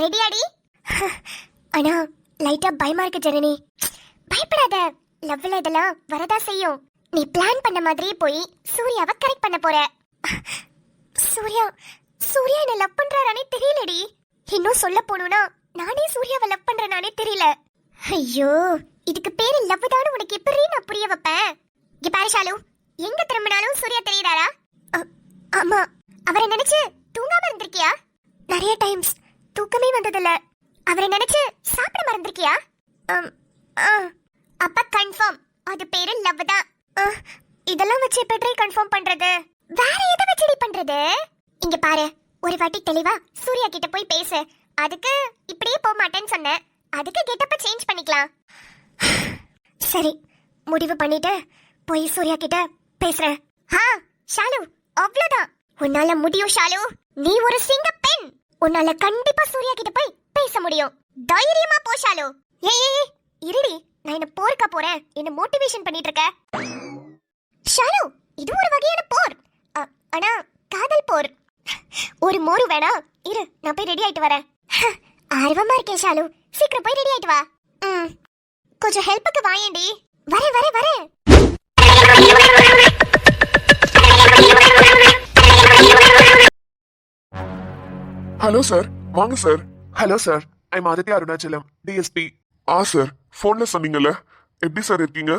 ரெடியாடி? ஆனா லைட்டா பயமா இருக்கு ஜனனி. பயப்படாத, லவ்ல இதெல்லாம் வரதா செய்யும். நீ பிளான் பண்ண மாதிரியே போய் சூர்யாவை கரெக்ட் பண்ண போற. சூர்யா சூர்யா என்ன லவ் பண்றாரானே தெரியலடி. இன்னும் சொல்ல போணும்னா நானே சூர்யாவை லவ் பண்றேனானே தெரியல. ஐயோ, இதுக்கு பேரு லவ் தானு உனக்கு எப்படி நான் புரிய வைப்பேன்? இங்க பாரு ஷாலு, எங்க திரும்பினாலும் சூர்யா தெரியுறாரா? ஆமா. அவரை நினைச்சு தூங்காம இருந்திருக்கியா? நிறைய டைம்ஸ் தூக்கமே வந்ததில்ல. அவரை நினைச்சு சாப்பிட மறந்திருக்கியா? அப்ப கன்ஃபார்ம் அது பேரு லவ் தான். இதெல்லாம் வச்சு எப்படி கன்ஃபார்ம் பண்றது? வேற எதை வச்சு பண்றது? இங்க பாரு, ஒரு வாட்டி தெளிவா சூர்யா கிட்ட போய் பேசு. அதுக்கு இப்படியே போக மாட்டேன்னு சொன்னேன். அதுக்கு கெட்டப்ப சேஞ்ச் பண்ணிக்கலாம். சரி, முடிவு பண்ணிட்டு போய் சூர்யா கிட்ட பேசுறேன். ஷாலு, அவ்வளவுதான். உன்னால முடியும் ஷாலு. நீ ஒரு சிங்க பெண். உன்னால கண்டிப்பா சூர்யா கிட்ட போய் பேச முடியும். தைரியமா போ ஷாலு. ஏய் இருடி, நான் என்ன போர்க்க போறேன். என்ன மோட்டிவேஷன் பண்ணிட்டு இருக்க ஷாலு. இது ஒரு வகையான போர். ஆனா காதல் போர். ஒரு மோரு வேணா? இரு, நான் போய் ரெடி ஆயிட்டு வரேன். ஆர்வமா இருக்கேன் ஷாலு, சீக்கிரம் போய் ரெடி ஆயிட்டு வா. கொஞ்சம் ஹெல்ப்புக்கு வாயேண்டி. வரேன் வரேன் வரேன். ஹலோ சார், வாங்க sir. Hello sir, I'm Aditya Arunachalam, DSP. Sir, போன்ல சொன்னீங்கல்ல, எப்படி சார் இருக்கீங்க?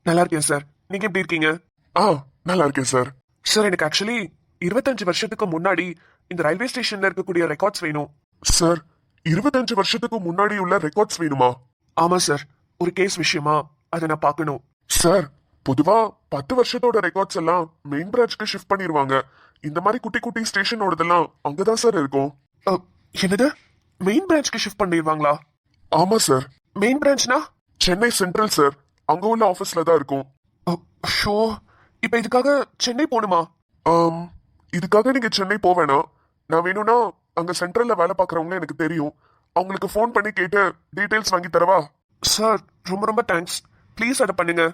நல்லா இருக்கேன் சார். நீங்க எப்படி இருக்கீங்க? நல்லா இருக்கேன் சார். சார், எனக்கு ஆக்சுவலி 25 வருஷத்துக்கு முன்னாடி இந்த ரயில்வே ஸ்டேஷன்ல இருக்கக்கூடிய ரெக்கார்ட்ஸ் வேணும். சார், 25 வருஷத்துக்கு முன்னாடி உள்ள ரெக்கார்ட்ஸ் வேணுமா? ஆமா சார், ஒரு கேஸ் விஷயமா அதை நான் பார்க்கணும். சார், பொதுவா 10 வருஷத்தோட ரெக்கார்ட்ஸ் எல்லாம் மெயின் பிரான்ச்க்கு ஷிஃப்ட் பண்ணிடுவாங்க. இந்த மாதிரி குட்டி குட்டி ஸ்டேஷனோடதெல்லாம் அங்கதான் சார் இருக்கும். என்னது, மெயின் பிரான்ச்க்கு ஷிஃப்ட் பண்ணிடுவாங்களா? ஆமா சார். மெயின் பிரான்ச்னா சென்னை சென்ட்ரல் சார். அங்க உள்ள ஆபீஸ்ல தான் இருக்கும். ஷோ, இப்ப இதுக்காக சென்னை போகணுமா? இதுக்காக நீங்க சென்னை போவேனா? நான் வேணும்னா அங்க சென்ட்ரல்ல வேலை பார்க்கறவங்க எனக்கு தெரியும். அவங்களுக்கு ஃபோன் பண்ணி கேட்டு டீடைல்ஸ் வாங்கி தரவா? சார், ரொம்ப ரொம்ப தேங்க்ஸ். ப்ளீஸ் அதை பண்ணுங்க.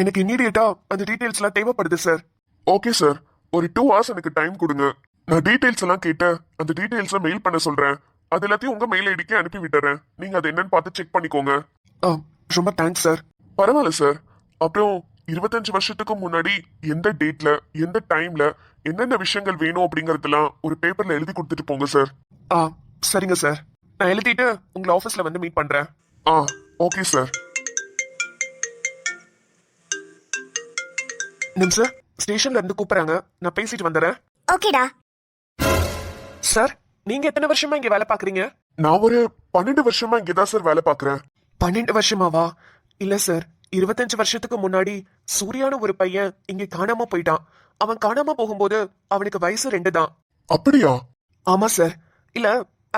எனக்கு இமீடியட்டா அந்த டீடைல்ஸ் எல்லாம் தேவைப்படுது சார். ஓகே சார், ஒரு 2 hours எனக்கு டைம் கொடுங்க. நான் டீடைல்ஸ் எல்லாம் கேட்டு அந்த டீடைல்ஸை மெயில் பண்ண சொல்றேன். அது எல்லாத்தையும் உங்க மெயில் ஐடிக்கு அனுப்பி விட்டுறேன். நீங்க அதை என்னன்னு பார்த்து செக் பண்ணிக்கோங்க. ரொம்ப தேங்க்ஸ் சார். பரவாயில்ல சார். அப்புறம் 25 வருஷத்துக்கு முன்னாடி எந்த டேட்ல எந்த டைம்ல என்னென்ன விஷயங்கள் வேணும் அப்படிங்கறதெல்லாம் ஒரு பேப்பர்ல எழுதி கொடுத்துட்டு போங்க சார். சரிங்க சார். நான் எழுதிட்டு உங்களை ஆபீஸ்ல வந்து மீட் பண்றேன். Okay sir. சார், ஸ்டேஷன்ல இருந்து கூப்பிடுறாங்க, நான் பேசிட்டு வந்துடுறேன். ஓகேடா. சார், நீங்க எத்தனை வருஷமா இங்க வேலை பாக்குறீங்க? நான் ஒரு 12 வருஷமா இங்கதான் சார் வேலை பாக்குறேன். 12 வருஷமாவா? இல்ல சார், 25 வருஷத்துக்கு முன்னாடி சூர்யான்னு ஒரு பையன் இங்க காணாம போயிட்டான். அவன் காணாம போகும்போது அவனுக்கு வயசு 2 தான். அப்படியா? ஆமா சார். இல்ல,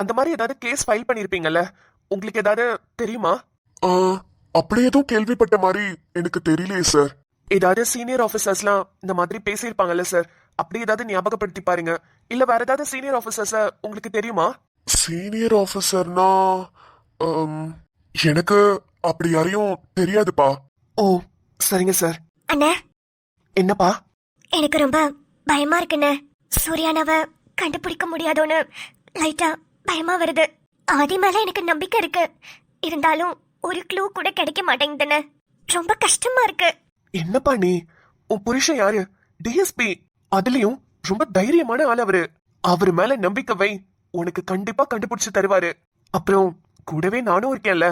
அந்த மாதிரி ஏதாவது கேஸ் ஃபைல் பண்ணிருப்பீங்கல்ல, உங்களுக்கு ஏதாவது தெரியுமா? அப்படி எதுவும் கேள்விப்பட்ட மாதிரி எனக்கு தெரியலையே சார். ஏதாவது சீனியர் ஆபீசர்ஸ்லாம் இந்த மாதிரி பேசியிருப்பாங்கல்ல சார், அப்படி ஏதாவது ஞாபகப்படுத்தி பாருங்க. இல்ல வேற ஏதாவது சீனியர் ஆபீசர்ஸ் உங்களுக்கு தெரியுமா? சீனியர் ஆபீசர்னா எனக்கு அப்படி யாரையும் தெரியாதுப்பா. ஓ, சரிங்க சார். அண்ணா. என்னப்பா? எனக்கு ரொம்ப பயமா இருக்குண்ணே. சூர்யானாவ கண்டுபிடிக்க முடியாதோன்னு லைட்டா பயமா வருது. ஆதி மேல எனக்கு நம்பிக்கை இருக்கு. இருந்தாலும் ஒரு க்ளூ கூட கிடைக்க மாட்டேங்குதுண்ணே. ரொம்ப கஷ்டமா இருக்கு. என்னப்பா நீ? உன் புருஷன் யாரு? டிஎஸ்பி. அதுலயும் ரொம்ப தைரியமான ஆள் அவரு. அவரு மேல நம்பிக்கை வை, உனக்கு கண்டிப்பா கண்டுபிடிச்சு தருவாரு. அப்புறம் கூடவே நானும் இருக்கேன்ல,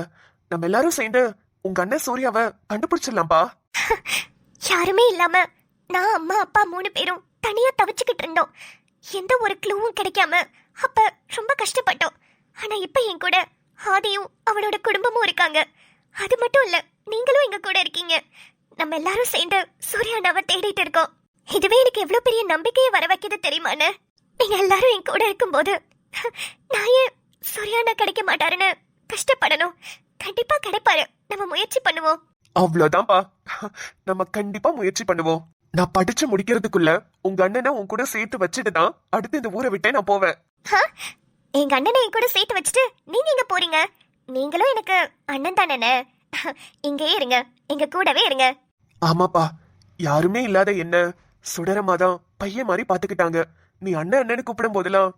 நம்ம எல்லாரும் சேர்ந்து உங்க அண்ணன் சூர்யாவை கண்டுபிடிச்சிடலாம்பா. யாருமே இல்லாம நான், அம்மா, அப்பா 3 பேரும் தனியா தவிச்சுக்கிட்டு இருந்தோம். எந்த ஒரு க்ளூவும் கிடைக்காம அப்ப ரொம்ப கஷ்டப்பட்டோம். ஆனா இப்ப என் கூட ஆதியும் அவனோட குடும்பமும் இருக்காங்க. அது மட்டும் இல்ல, நீங்களும் எங்க கூட இருக்கீங்க. நம்ம எல்லாரும் சேர்ந்து சூர்யானாவை தேடிட்டு இருக்கோம். இதுவே எனக்கு எவ்வளவு பெரிய நம்பிக்கையை வர வைக்கிது தெரியுமாண்ணே? நீங்க எல்லாரும் என் கூட இருக்கும்போது நான் ஏன் சூர்யானா கிடைக்க மாட்டாருன்னு கஷ்டப்படணும்? கண்டிப்பா கிடைப்பாரு. நம்ம முயற்சி பண்ணுவோம். அவ்வளவுதான்ப்பா, நம்ம கண்டிப்பா முயற்சி பண்ணுவோம். நான் படிச்சு முடிக்கிறதுக்குள்ள உங்க அண்ணனை உன் கூட சேர்த்து வச்சுட்டு தான் அடுத்து இந்த ஊரை விட்டே நான் போவேன். எங்க அண்ணனை என் கூட சேர்த்து வச்சுட்டு நீங்க எங்க போறீங்க? நீங்களும் எனக்கு அண்ணன் தானே. இங்கே இருங்க, எங்க கூடவே இருங்க. ஆமாப்பா, யாருமே இல்லாத என்ன சுடரமாதான் பையன் மாதிரி பாத்துக்கிட்டாங்க. நீ அண்ணன் அண்ணன்னு கூப்பிடும் போதெல்லாம்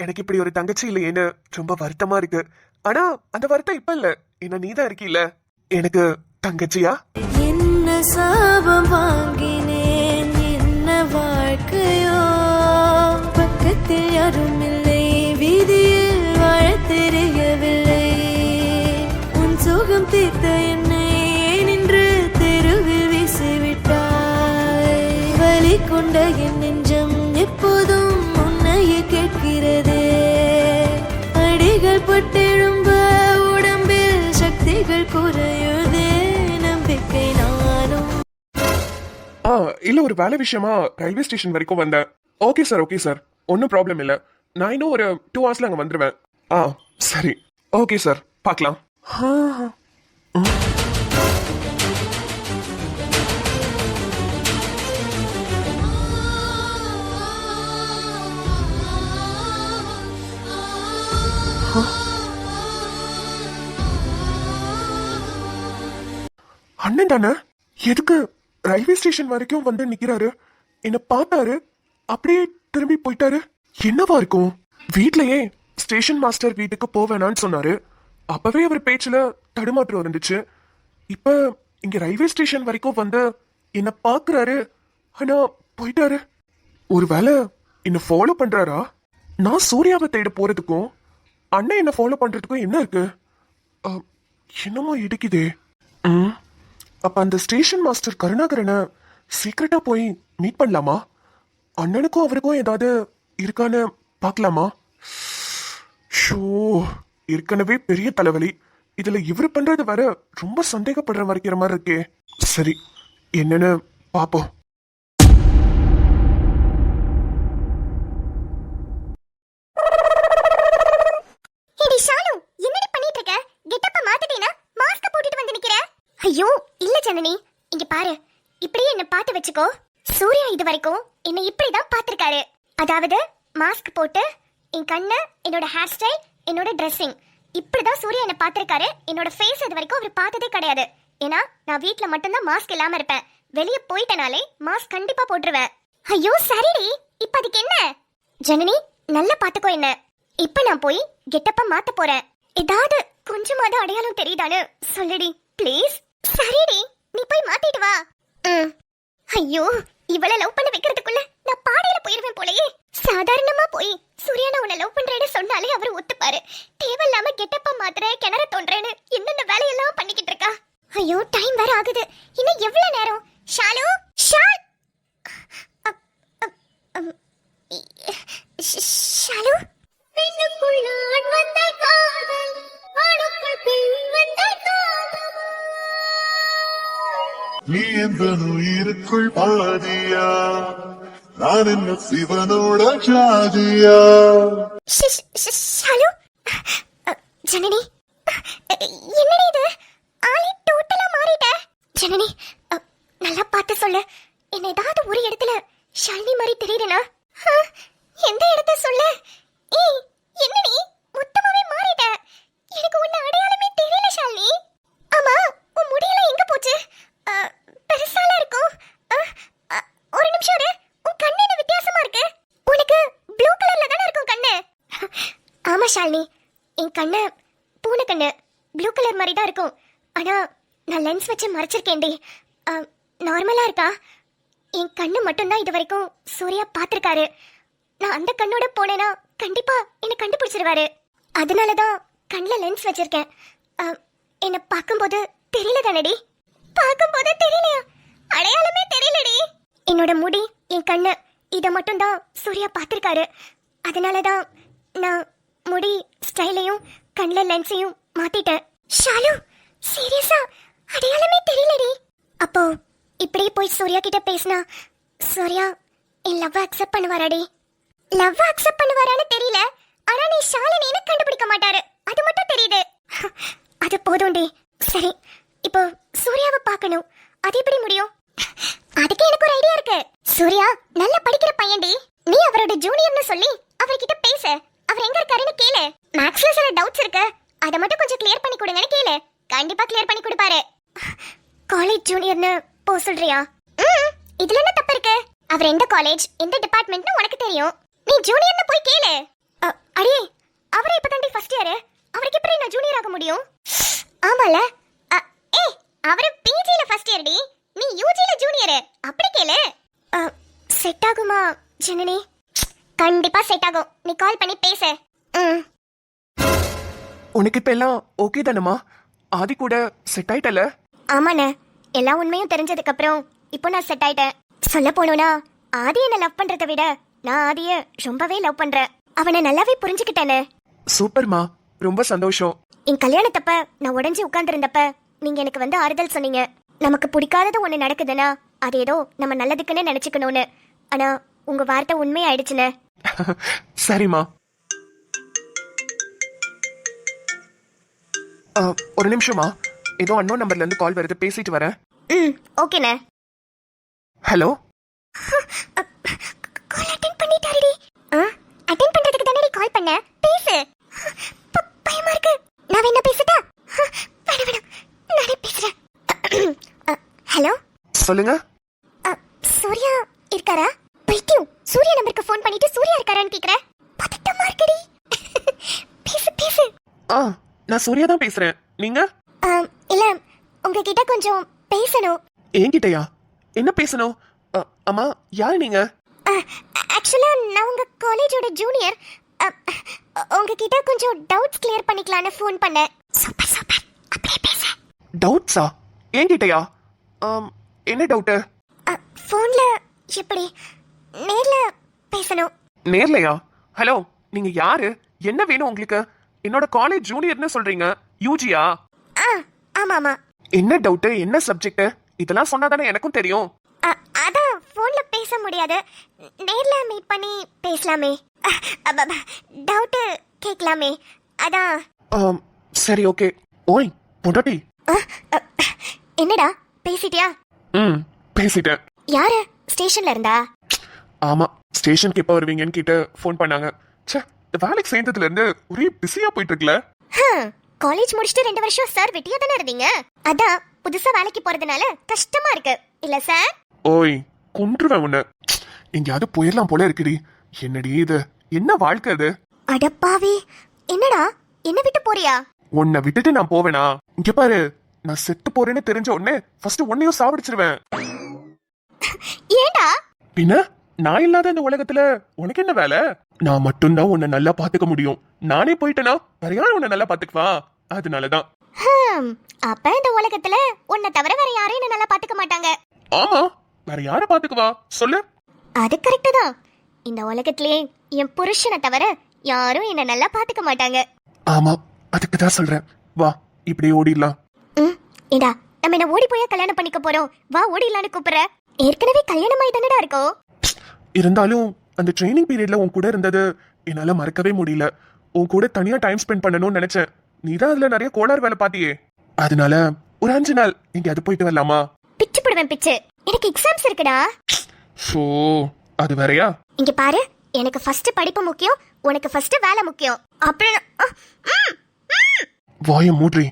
எனக்கு இப்படி ஒரு தங்கச்சி இல்லையேன்னு ரொம்ப வருத்தமா இருக்கு. ஆனா அந்த வருத்தம் இப்ப இல்ல, ஏன்னா நீதான் இருக்கீல்ல எனக்கு தங்கச்சியா. என்ன சாபம் வாங்கினேன், என்ன வாழ்க்கையோ, பக்கத்தில் யாரும் இல்லை, வீதியில் வாழ தெரியவில்லை. உன் சுகம் தீர்த்த என்னை நின்று தெருவில் வீசிவிட்டாய். வலி கொண்ட என் நெஞ்சம் எப்போதும் உன்னையே கேட்கிறதே. அடிகள் பட்டெழும்ப உடம்பில் சக்திகள் குறையுதே. நம்பிக்கை நானும் இல்ல ஒரு வேலை விஷயமா ரயில்வே ஸ்டேஷன் வரைக்கும் வந்தேன். ஓகே சார் ஒன்னும் ப்ராப்ளம் இல்ல. நான் இன்னும் ஒரு 2 hours அங்க வந்துருவேன். சரி ஓகே சார், பார்க்கலாம். அண்ணன் தானே? எதுக்கு ரயில்வே ஸ்டேஷன் வரைக்கும் வந்து நிக்கிறாரு? என்ன பார்த்தாரு, அப்படியே திரும்பி போயிட்டாரு. என்னவா இருக்கும்? வீட்லயே ஸ்டேஷன் மாஸ்டர் வீட்டுக்கு போவேணான்னு சொன்னாரு. அப்பவே அவர் பேச்சுல தடுமாற்றம் இருந்துச்சு. இப்ப இங்க ரயில்வே ஸ்டேஷன் வரைக்கும் வந்து என்ன பாக்குறாரு, ஆனா போயிட்டாரு. ஒருவேளை என்ன ஃபாலோ பண்றாரா? நான் சூர்யாவை தேட போறதுக்கும் அண்ணன் என்ன ஃபாலோ பண்றதுக்கும் என்ன இருக்கு? என்னமோ இடிக்குதே. அப்ப அந்த ஸ்டேஷன் மாஸ்டர் கருணாகரனை சீக்கிரட்டா போய் மீட் பண்ணலாமா? அண்ணனுக்கும் அவருக்கும் ஏதாவது இருக்கான்னு பார்க்கலாமா? ஷோ, ஏற்கனவே பெரிய தலைவலி, இதுல இவர் பண்றது வர ரொம்ப சந்தேகப்படுற மாதிரிக்கிற மாதிரி இருக்கே. சரி, என்னன்னு பாப்போம். ஐயோ இல்ல ஜனனி, இங்க பாரு, இப்படியே என்ன பார்த்து வச்சுக்கோ. சூர்யா இது வரைக்கும் என்னை இப்படிதான் பார்த்திருக்காரு. அதாவது மாஸ்க் போட்டு என் கண்ணு, என்னோட ஹேர் ஸ்டைல், என்னோட ட்ரெஸ்ஸிங், இப்படிதான் சூர்யா என்ன பார்த்திருக்காரு. என்னோட ஃபேஸ் இது வரைக்கும் அவர் பார்த்ததே கிடையாது. ஏன்னா நான் வீட்ல மட்டும்தான் மாஸ்க் இல்லாம இருப்பேன். வெளியே போயிட்டனாலே மாஸ்க் கண்டிப்பா போட்டுருவேன். ஐயோ சரிடி, இப்ப அதுக்கு என்ன? ஜனனி நல்லா பாத்துக்கோ என்ன. இப்ப நான் போய் கெட்டப்ப மாத்த போறேன். ஏதாவது கொஞ்சமாவது அடையாளம் தெரியுதான்னு சொல்லுடி ப்ளீஸ். சரிடி, நீ போய் மாத்திட்டு வா. ஐயோ, இவள லவ் பண்ண வைக்கிறதுக்குள்ள நான் பாடையில போயிருவேன் போலயே. சாதாரணமா போய் சூர்யா உன்னை லவ் பண்றேன்னு சொன்னாலே அவர் ஒத்துப்பாரு. தேவையில்லாம கெட்டப்பா மாத்திர, கிணற தோன்றேன்னு என்னென்ன வேலையெல்லாம் பண்ணிக்கிட்டு இருக்கா. ஐயோ டைம் வேற ஆகுது. இன்னும் எவ்வளவு நேரம்? ஷாலு ஷாலு நீ எந்த உயிருக்குள் பாதியா, நான் என்ன சிவனோட ஜாதியா. ஷாலு, ஜனனி என்னடி இது? ஆளே டோட்டலா மாறிட்ட. ஜனனி நல்லா பார்த்து சொல்லு. என்ன ஏதாவது ஒரு இடத்துல ஷாலினி மாதிரி தெரியுதுனா? எந்த இடத்த சொல்லு. ஏய் என்னடி மொத்தமாவே மாறிட்ட. எனக்கு உன்ன அடையாளமே தெரியல ஷாலினி. ஆமா, உன் முடியெல்லாம் எங்க போச்சு? பெருசால இருக்கும். ஒரு நிமிஷம் இரு, உன் கண்ணு என்ன வித்தியாசமா இருக்கு. உனக்கு ப்ளூ கலர்ல தானே இருக்கும் கண்ணு. ஆமா ஷாலினி, என் கண்ணு பூனை கண்ணு, ப்ளூ கலர் மாதிரி தான் இருக்கும். ஆனா நான் லென்ஸ் வச்சு மறைச்சிருக்கேன்டி. நார்மலா இருக்கா? என் கண்ணு மட்டும்தான் இது வரைக்கும் சூர்யா பார்த்திருக்காரு. நான் அந்த கண்ணோட போனேன்னா கண்டிப்பா என்ன கண்டுபிடிச்சிருவாரு. அதனாலதான் கண்ணில் லென்ஸ் வச்சிருக்கேன். என்ன பார்க்கும்போது தெரியல தானடி? பார்க்கும்போது தெரியலையா? அடையாளமே தெரியலடி. என்னோட முடி, என் கண்ணு, இதை மட்டும்தான் சூர்யா பார்த்திருக்காரு. அதனாலதான் நான் முடி ஸ்டைலையும் கண்ணில் லென்ஸையும் மாத்திட்டேன். ஷாலு சீரியஸா அடையாளமே தெரியலடி. அப்போ இப்படியே போய் சூர்யா கிட்ட பேசினா சூர்யா என் லவ் அக்செப்ட் பண்ணுவாராடி? லவ் அக்செப்ட் பண்ணுவாரான்னு தெரியல, ஆனா நீ ஷாலினின்னு கண்டுபிடிக்க மாட்டாரு, அது மட்டும் தெரியுது. அது போதும்டி. சரி, இப்போ சூர்யாவை பார்க்கணும், அது எப்படி முடியும்? அதுக்கு எனக்கு ஒரு ஐடியா இருக்கு. சூர்யா நல்லா படிக்கிற பையன்டி. நீ அவரோட ஜூனியர்னு சொல்லி அவர்கிட்ட பேச. அவர் எங்க இருக்காருன்னு கேளு. மேக்ஸ்ல சில டவுட்ஸ் இருக்கு, அதை மட்டும் கொஞ்சம் கிளியர் பண்ணி கொடுங்கன்னு கேளு. கண்டிப்பா கிளியர் பண்ணி கொடுப்பாரு. காலேஜ் ஜூனியர்னு போ சொல்றியா? இதுல என்ன தப்பு இருக்கு? அவர் எந்த காலேஜ், எந்த டிபார்ட்மெண்ட்னு உனக்கு தெரியும். நீ ஜூனியர்னு போய் கேளு. அடியே, அவரே இப்பதாண்டி ஃபர்ஸ்ட் இயர். அவருக்கு எப்படி நான் ஜூனியர் ஆக முடியும்? ஆமால. ஏய், அவரு பிஜில ஃபர்ஸ்ட் இயர் டி. நீ யூஜில ஜூனியர். அப்படி கேளு. செட் ஆகுமா ஜனனி? கண்டிப்பா செட் ஆகும். நீ கால் பண்ணி பேசு. உனக்கு இப்ப எல்லாம் ஓகே தானம்மா? ஆதி கூட செட் ஆயிட்டல? ஆமாண்ணே, எல்லா உண்மையும் தெரிஞ்சதுக்கு அப்புறம் இப்போ நான் செட் ஆயிட்டேன். சொல்ல போனோம்னா ஆதி என்ன லவ் பண்றதை விட நான் ஆதிய ரொம்பவே லவ் பண்றேன். அவனை நல்லாவே புரிஞ்சுக்கிட்டேனே. சூப்பர்மா, ரொம்ப சந்தோஷம். என் கல்யாணத்தப்ப நான் உடைஞ்சு உட்கார்ந்துருந்தப்ப நீங்க எனக்கு வந்து ஆறுதல் சொன்னீங்க. நமக்கு பிடிக்காதது ஒண்ணு நடக்குதுன்னா அது ஏதோ நம்ம நல்லதுக்குன்னு நினைச்சுக்கணும்னு. ஆனா உங்க வார்த்தை உண்மையாயிடுச்சுன்னு. சரிம்மா. ஒரு நிமிஷமா, ஏதோ அன்னோன் நம்பர்ல இருந்து கால் வருது, பேசிட்டு வரேன். ஓகேண்ணே. ஹலோ. கால் அட்டெண்ட் பண்ணிட்டாருடி. அட்டெண்ட் பண்றதுக்கு தானே கால் பண்ண. பேசு. பயமா இருக்கு. நான் என்ன பேசட்டா? வேணாம், நானே பேசுறேன். ஹலோ. சொல்லுங்க. சூர்யா இருக்காரா? பைத்தியம், சூர்யா நம்பருக்கு ஃபோன் பண்ணிட்டு சூர்யா இருக்காரான்னு கேக்குற. பதட்டமா இருக்குடி. பேசு பேசு. நான் சூர்யா தான் பேசுறேன். நீங்க? இல்ல, உங்ககிட்ட கொஞ்சம் பேசணும். என்கிட்டயா? என்ன பேசணும்? அம்மா, யார் நீங்க? ஆக்சுவலா நான் உங்க காலேஜோட ஜூனியர். உங்ககிட்ட கொஞ்சம் டவுட்ஸ் கிளியர் பண்ணிக்கலாம்னு ஃபோன் பண்ணேன். சூப்பர் சூப்பர், அப்படியே பேச. டவுட்ஸா? என்கிட்டயா? என்ன டவுட்டு? ஃபோன்ல எப்படி? நேர்ல பேசணும். நேர்லையா? ஹலோ, நீங்க யாரு? என்ன வேணும் உங்களுக்கு? என்னோட காலேஜ் ஜூனியர்னு சொல்றீங்க. யூஜியா? ஆமா ஆமா. என்ன டவுட்? என்ன சப்ஜெக்ட்? இதெல்லாம் சொன்னாதானே எனக்கும் தெரியும். அதான் ஃபோன்ல பேச முடியாது, நேர்ல மீட் பண்ணி பேசலாமே. டவுட் கேட்கலாமே, அதான். சரி, ஓகே. ஓய் பொண்டாட்டி. என்னடா பேசிட்டியா? பேசிட்டேன். யாரு? ஸ்டேஷன்ல இருந்தா? ஆமா, ஸ்டேஷனுக்கு எப்போ வருவீங்கன்னு கேட்டு ஃபோன் பண்ணாங்க. ச்சே, வேலைக்கு சேர்ந்ததுல இருந்து ஒரே பிஸியா போயிட்டு இருக்குல்ல. காலேஜ் முடிச்சிட்டு 2 வருஷம் சார் வெட்டியா தானே இருந்தீங்க. அதான் புதுசா வேலைக்கு போறதுனால கஷ்டமா இருக்கு இல்ல சார்? ஓய், கொன்றுவேன் உன்னை. எங்கேயாவது போயிடலாம் போல இருக்குடி. என்னடி இது? என்ன வாழ்க்கை அது? அடப்பாவி, என்னடா என்ன விட்டு போறியா? உன்னை விட்டுட்டு நான் போவேனா? இங்க பாரு, நான் செத்து போறேன்னு தெரிஞ்ச உடனே ஃபர்ஸ்ட் உன்னையும் சாவடிச்சிருவேன். ஏண்டா? பின்ன நான் இல்லாத இந்த உலகத்துல உனக்கு என்ன வேலை? நான் மட்டும்தான் உன்னை நல்லா பாத்துக்க முடியும். நானே போயிட்டேனா வேற யாரும் உன்னை நல்லா பாத்துக்குவா? அதனாலதான். அப்ப இந்த உலகத்துல உன்னை தவிர வேற யாரும் என்ன நல்லா பாத்துக்க மாட்டாங்க. ஆமா, வேற யார பாத்துக்குவா சொல்லு? அது கரெக்ட் தான். இந்த உலகத்திலே என் புருஷனை தவிர யாரும் என்ன நல்லா பாத்துக்க மாட்டாங்க. ஆமா, அதுக்கு தான் சொல்றேன். வா, இப்படியே ஓடிடலாம். ஏண்டா, நம்ம என்ன ஓடி போயா கல்யாணம் பண்ணிக்க போறோம்? வா ஓடிடலான்னு கூப்பிடுற. ஏற்கனவே கல்யாணமாய் தானடா இருக்கோம். இருந்தாலும் அந்த ட்ரைனிங் பீரியட்ல உன் கூட இருந்தது என்னால மறக்கவே முடியல. உன் கூட தனியா டைம் ஸ்பெண்ட் பண்ணணும்னு நினைச்சேன். நீதான் அதுல நிறைய கோளாறு வேலை பாத்தியே. அதனால ஒரு 5 நாள் எங்கேயாவது போயிட்டு வரலாமா? பிச்சு போடுவேன் பிச்சு. எனக்கு எக்ஸாம்ஸ் இருக்குடா. சோ அது வேறயா? இங்க பாரு, எனக்கு ஃபர்ஸ்ட் படிப்பு முக்கியம், உனக்கு ஃபர்ஸ்ட் வேலை முக்கியம். அப்புறம் வாய மூட்ரி.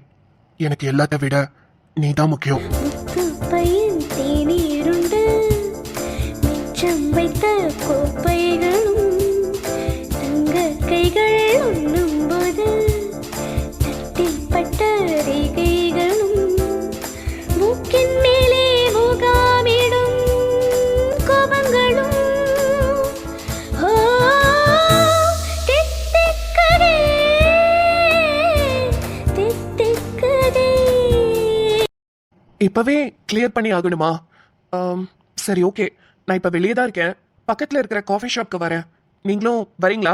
எனக்கு எல்லாத்த விட நீதான் முக்கியம். பையன் தேநீருண்டு மிச்சம் வைத்த கோப்பைகளும் தங்க கைகள் உண்ணும் போது தட்டில் பட்ட ரேகைகளும் மூக்கின் மேலே முகாமிடும் கோபங்களும் தித்திக்கதே தித்திக்கதே. இப்பவே கிளியர் பண்ணி ஆகணுமா? சரி, ஓகே. நான் இப்ப வெளியே தான் இருக்கேன். பக்கத்துல இருக்கிற காஃபி ஷாப்க்கு வரேன். நீங்களும் வரீங்களா?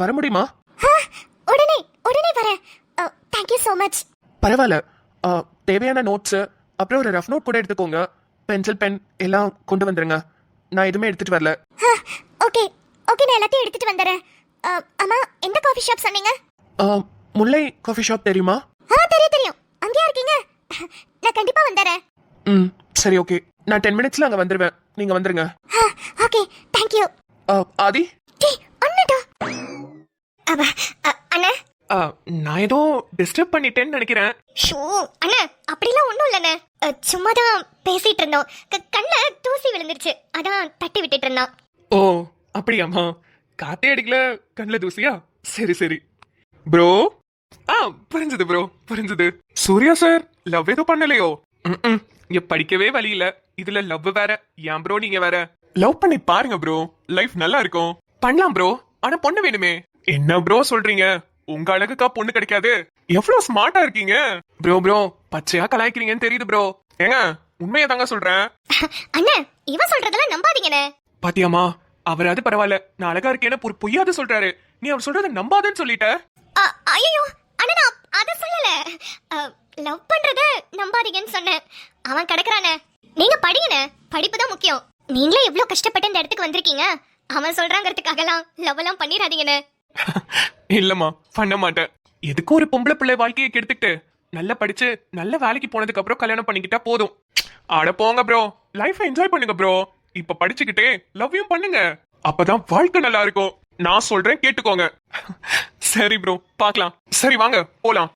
வர முடியுமா? உடனே உடனே வரேன். Thank you so much. பரவாயில்ல. தேவையான நோட்ஸ் அப்புறம் ஒரு ரஃப் நோட் கூட எடுத்துக்கோங்க. பென்சில், பென் எல்லாம் கொண்டு வந்துருங்க. நான் எதுவுமே எடுத்துட்டு வரல. ஓகே ஓகே, நான் எல்லாத்தையும் எடுத்துட்டு வந்துடுறேன். அம்மா, எந்த காஃபி ஷாப் சொன்னீங்க? முல்லை காஃபி ஷாப் தெரியுமா? தெரியும் தெரியும். அங்கேயா இருக்கீங்க? நான் கண்டிப்பா வந்துடுறேன். சரி, ஓகே. நான் 10 மினிட்ஸ்ல அங்க வந்துருவேன். நீங்க வந்துருங்க. Okay, thank you. ஆதி. அண்ணடா. அண்ணா, நான் ஏதோ டிஸ்டர்ப் பண்ணிட்டேன்னு நினைக்கிறேன். ஷோ அண்ணா, அப்படிலாம் ஒண்ணும் இல்லண்ணே. சும்மா தான் பேசிட்டு இருந்தோம். கண்ணுல தூசி விழுந்துருச்சு, அதான் தட்டி விட்டுட்டு இருந்தோம். ஓ அப்படியாமா? காத்தே அடிக்கல கண்ணுல தூசியா? சரி சரி ப்ரோ. புரிஞ்சது ப்ரோ, புரிஞ்சது. சூர்யா சார் லவ் ஏதோ பண்ணலையோ? இங்க படிக்கவே வழி இல்ல, இதுல லவ் வேற. ஏன் ப்ரோ நீங்க வேற? லவ் பண்ணி பாருங்க ப்ரோ, லைஃப் நல்லா இருக்கும். பண்ணலாம் ப்ரோ, ஆனா பொண்ணு வேணுமே. என்ன ப்ரோ சொல்றீங்க? உங்க அழகுக்கா பொண்ணு கிடைக்காது? எவ்வளவு ஸ்மார்ட்டா இருக்கீங்க ப்ரோ. ப்ரோ பச்சையா கலாய்க்கிறீங்கன்னு தெரியுது ப்ரோ. ஏங்க உண்மையா தாங்க சொல்றேன். அண்ணே இவன் சொல்றதெல்லாம் நம்பாதீங்கண்ணே. பாத்தியாமா, அவராது பரவாயில்ல, நான் அழகா இருக்கேன்னு ஒரு பொய்யாது சொல்றாரு. நீ அவர் சொல்றத நம்பாதேன்னு சொல்லிட்ட. ஐயோ அண்ணா, நான் அத சொல்லல. லவ் பண்றத நம்பாதீங்கன்னு சொன்னேன். அவன் கிடக்குறானே. நீங்க படிங்கண்ணே, படிப்பு தான் முக்கியம். நீங்களே எவ்வளவு கஷ்டப்பட்டு இந்த இடத்துக்கு வந்திருக்கீங்க. அவன் சொல்றாங்கிறதுக்காகலாம் லவ் எல்லாம் பண்ணிடாதீங்கண்ணே. இல்லம்மா, பண்ண மாட்டேன். எதுக்கும் ஒரு பொம்பளை பிள்ளை வாழ்க்கையை கெடுத்துக்கிட்டு நல்லா படிச்சு நல்ல வேலைக்கு போனதுக்கு அப்புறம் கல்யாணம் பண்ணிக்கிட்டா போதும். ஆட போங்க ப்ரோ, லைஃப் என்ஜாய் பண்ணுங்க ப்ரோ. இப்ப படிச்சுக்கிட்டே லவ்யும் பண்ணுங்க, அப்பதான் வாழ்க்கை நல்லா இருக்கும். நான் சொல்றேன் கேட்டுக்கோங்க. சரி ப்ரோ, பார்க்கலாம். சரி வாங்க போலாம்.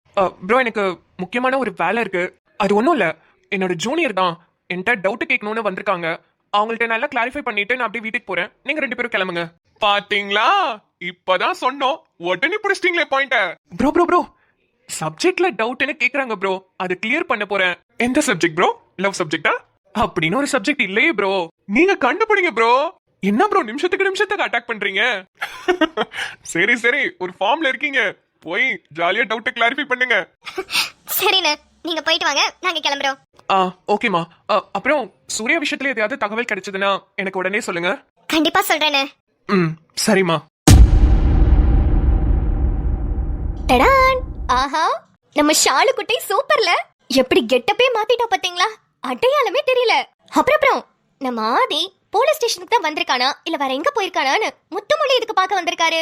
ப்ரோ எனக்கு முக்கியமான ஒரு வேலை இருக்கு. அது ஒன்றும் இல்ல, என்னோட ஜூனியர் தான் என்கிட்ட டவுட் கேட்கணும்னு வந்திருக்காங்க. அவங்கள்ட்ட நல்லா கிளாரிஃபை பண்ணிட்டு நான் அப்படியே வீட்டுக்கு போறேன். நீங்க 2 பேரும் கிளம்புங்க. பாத்தீங்களா, இப்பதான் சொன்னோம், உடனே புடிச்சிட்டீங்களே பாயிண்ட. ப்ரோ ப்ரோ ப்ரோ, சப்ஜெக்ட்ல டவுட்னு கேக்குறாங்க ப்ரோ, அது கிளியர் பண்ண போறேன். எந்த சப்ஜெக்ட் ப்ரோ? லவ் சப்ஜெக்டா? அப்படின்னு ஒரு சப்ஜெக்ட் இல்லையே ப்ரோ. நீங்க கண்டுபிடிங்க ப்ரோ. என்ன ப்ரோ நிமிஷத்துக்கு அட்டாக் பண்றீங்க? சரி சரி, ஒரு ஃபார்ம்ல இருக்கீங்க, போய் ஜாலியா டவுட் கிளாரிஃபை பண்ணுங்க. சரிண்ணே, நீங்க போயிட்டு வாங்க, நாங்க கிளம்புறோம். ஓகேமா. அப்புறம் சூர்யா விஷயத்துல ஏதாவது தகவல் கிடைச்சதுன்னா எனக்கு உடனே சொல்லுங்க. கண்டிப்பா சொல்றேனே. சரிம்மா. டடான்! ஆஹா, நம்ம ஷாலு குட்டி சூப்பர்ல. எப்படி கெட்டப்பே மாத்திட்டா பாத்தீங்களா? அடையாளமே தெரியல. அப்புறம் நம்ம ஆதி போலீஸ் ஸ்டேஷனுக்கு தான் வந்திருக்கானா இல்ல வேற எங்க போயிருக்கானான்னு முத்துமொழி இதுக்கு பார்க்க வந்திருக்காரு.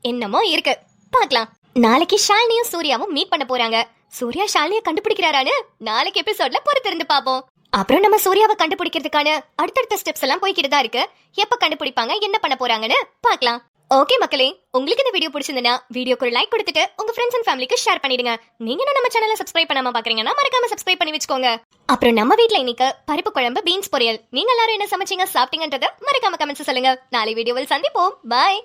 என்னமோ இருக்கு, பார்க்கலாம். நாளைக்கு ஷாலினியும் சூர்யாவும் மீட் பண்ண போறாங்க. சூர்யா ஷாலினியை கண்டுபிடிக்கிறாரான்னு நாளைக்கு எபிசோட்ல பொறுத்திருந்து பாப்போம். அப்புறம் நம்ம சூர்யாவை கண்டுபிடிக்கிறதுக்கான அடுத்தடுத்த ஸ்டெப்ஸ் எல்லாம் போய்கிட்டு தான் இருக்கு. எப்ப கண்டுபிடிப்பாங்க, என்ன பண்ண போறாங்கன்னு பார்க்கலாம். ஓகே மக்களே, உங்களுக்கு இந்த வீடியோ பிடிச்சிருந்தா வீடியோக்கு ஒரு லைக் கொடுத்துட்டு உங்க ஃப்ரெண்ட்ஸ் அண்ட் ஃபேமிலிக்கு ஷேர் பண்ணிடுங்க. நீங்க நம்ம சேனலை சப்ஸ்கிரைப் பண்ணாம பாக்குறீங்கன்னா மறக்காம சப்ஸ்கிரைப் பண்ணி வச்சுக்கோங்க. அப்புறம் நம்ம வீட்ல இன்னைக்கு பருப்பு குழம்பு, பீன்ஸ் பொரியல். நீங்க எல்லாரும் என்ன சமைச்சீங்க, சாப்பிட்டீங்கன்றத மறக்காம கமெண்ட்ஸ் சொல்லுங்க. நாளை வீடியோவில் சந்திப்போம். பாய்.